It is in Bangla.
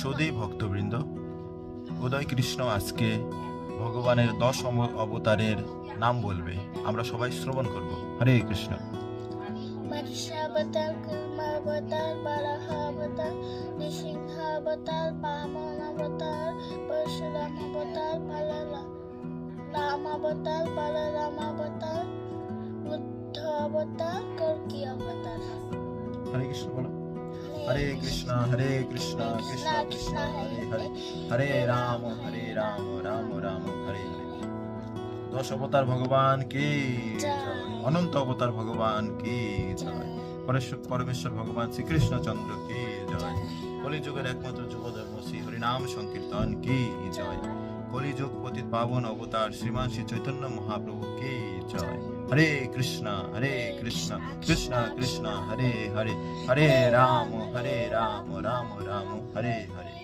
সৌদি ভক্তবৃন্দ, উদয় কৃষ্ণ আজকে ভগবানের 10 অবতারের নাম বলবে। আমরা সবাই শ্রবণ করব। হরে কৃষ্ণ। মৎস্যাবতার, কুর্মাবতার, বারাহাবতার, নৃসিংহাবতার, বামনাবতার, পরশুরামাবতার, রামাবতার, বলরামাবতার, বুদ্ধ অবতার, কল্কি অবতার। হরে কৃষ্ণ বলো। হরে কৃষ্ণ কৃষ্ণ কৃষ্ণ হরে হরে, হরে রাম রাম রাম হরে হরে। 10 অবতার ভগবান কি জয়, অনন্ত অবতার ভগবান কি জয়, পরমেশ্বর ভগবান শ্রীকৃষ্ণচন্দ্র কি জয়, কলিযুগের একমাত্র যুগধর্ম শ্রী হরিনাম সংকীর্তন কি জয়, কলিযুগ পতিত পাবন অবতার শ্রীমান শ্রী চৈতন্য মহাপ্রভু কি জয়। হরে কৃষ্ণ কৃষ্ণ কৃষ্ণ হরে হরে, হরে রাম রাম রাম হরে হরে।